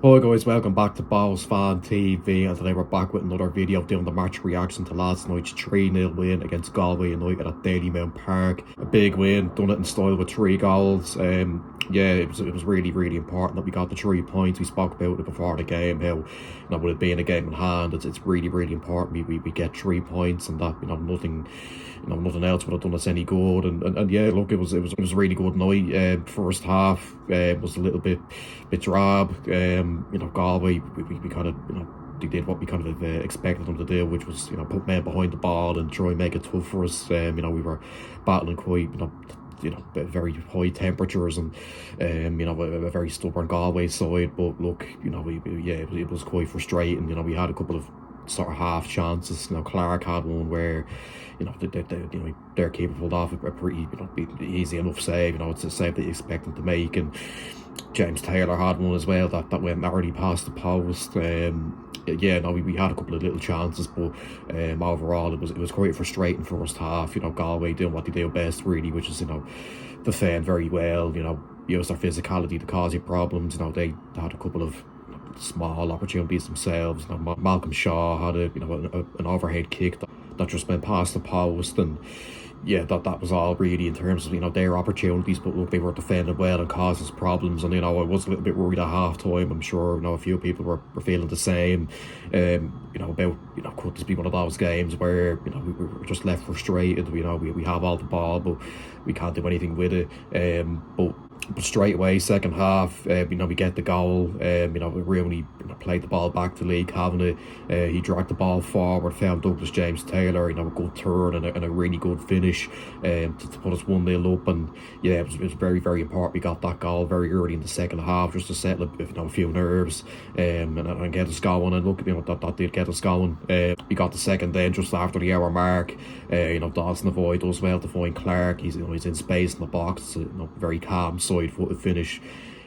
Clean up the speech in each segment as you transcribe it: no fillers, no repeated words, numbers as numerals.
Hi guys, welcome back to Balls Fan TV, and today we're back with another video doing the match reaction to last night's 3-0 win against Galway United at Dalymount Park. A big win, done it in style with 3 goals. Yeah, it was really important that we got the 3 points. We spoke about it before the game, how with it being a game in hand, it's really important we get 3 points, and that nothing else would have done us any good. And yeah, look, it was a really good night. First half was a little bit drab. Galway, we kind of, they did what we kind of expected them to do, which was, put men behind the ball and try and make it tough for us. We were battling quite, very high temperatures and, a very stubborn Galway side. But look, it was quite frustrating. We had a couple of sort of half chances. Clark had one where, they're capable of a pretty, easy enough save. It's a save that you expect them to make, and James Taylor had one as well that went narrowly past the post. We had a couple of little chances, but overall it was quite frustrating first half. Galway doing what they do best really, which is defend very well. Use their physicality to cause you problems. They had a couple of small opportunities themselves. Malcolm Shaw had an overhead kick that just went past the post, and yeah, that was all really in terms of their opportunities. But look, they were defending well and caused us problems, and I was a little bit worried at half time. I'm sure a few people were feeling the same. About could this be one of those games where we were just left frustrated. We have all the ball, but we can't do anything with it. But straight away, second half, we get the goal. We really played the ball back to Lee Kavanagh. He dragged the ball forward, found Douglas James Taylor, a good turn and a really good finish to put us 1-0 up. And yeah, it was very important we got that goal very early in the second half, just to settle a few nerves and get us going. And look, that did get us going. We got the second then just after the hour mark. Dawson avoid does well to find Clark. He's in space in the box. It's a very calm side-footed finish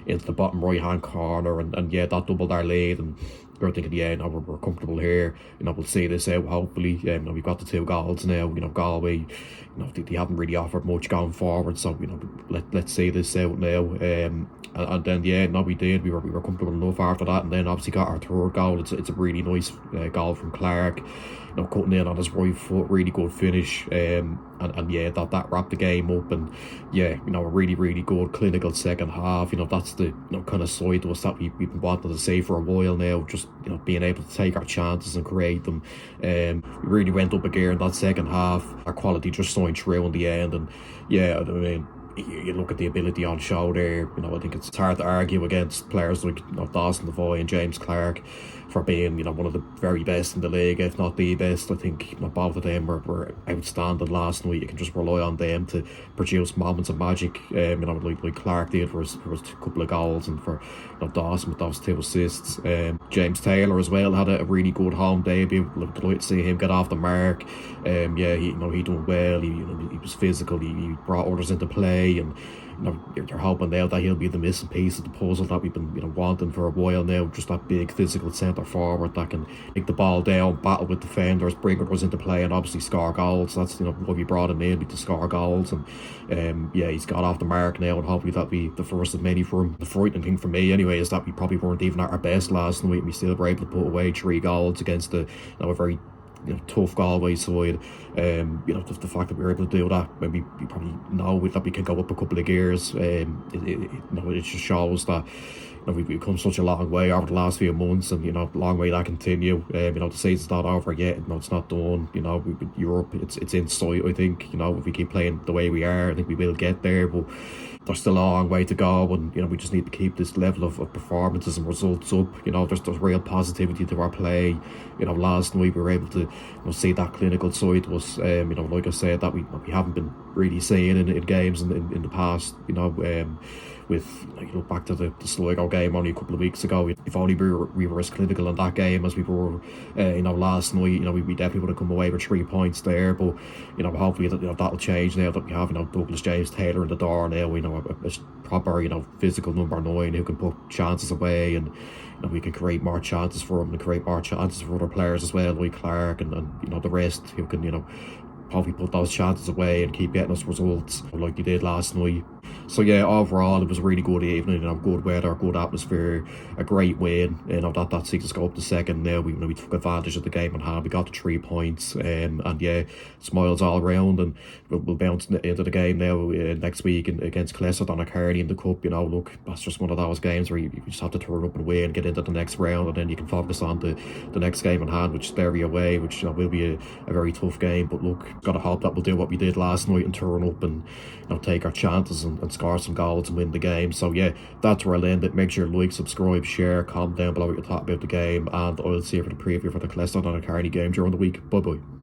into the bottom right-hand corner, and yeah, that doubled our lead. And we're thinking, yeah, we're comfortable here. We'll see this out hopefully. We've got the 2 goals now. Galway, they haven't really offered much going forward, so let's see this out now. And then yeah, we did. We were comfortable enough after that, and then obviously got our 3rd goal. It's a really nice goal from Clark. Cutting in on his right foot, really good finish. And yeah, that wrapped the game up. And yeah, a really good clinical second half. That's the kind of side to us that we've been wanting to say for a while now. Just being able to take our chances and create them. We really went up a gear in that second half. Our quality just signed through in the end. And yeah, I mean, you look at the ability on show there. I think it's hard to argue against players like Dawson Devoy and James Clark for being one of the very best in the league, if not the best. I think both of them were outstanding last night. You can just rely on them to produce moments of magic. Like Clark did for his couple of goals, and for Dawson with those 2 assists. James Taylor as well had a really good home debut. Delighted to see him get off the mark. Yeah, he done well. He was physical. He brought others into play, and you're hoping now that he'll be the missing piece of the puzzle that we've been wanting for a while now. Just that big physical centre forward that can take the ball down, battle with defenders, bring others into play, and obviously score goals. That's why we brought him in, to score goals. And yeah, he's got off the mark now, and hopefully that'll be the first of many for him. The frightening thing for me anyway is that we probably weren't even at our best last night. We still were able to put away 3 goals against a very tough Galway side. The fact that we were able to do that when we probably know that we can go up a couple of gears, it just shows that we've come such a long way over the last few months, and long way that continue. The season's not over yet. It's not done. Europe, it's in sight. I think if we keep playing the way we are, I think we will get there. But there's still a long way to go, and we just need to keep this level of performances and results up. There's real positivity to our play. Last night we were able to see that clinical side to us. Like I said, that we haven't been really seeing in games in the past. With look back to the Sligo game only a couple of weeks ago. If only we were as clinical in that game as we were, last night. We definitely would have come away with 3 points there. But hopefully that'll change now that we have Douglas James Taylor in the door now. A proper physical number 9 who can put chances away, and we can create more chances for him and create more chances for other players as well, like Clark and the rest who can hopefully put those chances away and keep getting us results like they did last night. So yeah, overall it was a really good evening. Good weather, good atmosphere, a great win. That sees us go up the second. Now we took advantage of the game in hand. We got the 3 points, and yeah, smiles all around. And we'll bounce into the game now next week against Clesser on a Carney in the cup. Look, that's just one of those games where you just have to turn up and win, get into the next round, and then you can focus on the next game in hand, which is Derry away, which will be a very tough game. But look, gotta hope that we'll do what we did last night and turn up and take our chances and score some goals and win the game. So yeah, that's where I'll end it. Make sure you like, subscribe, share, comment down below what you thought about the game, and I'll see you for the preview for the Cleston and Carney game during the week. Bye bye.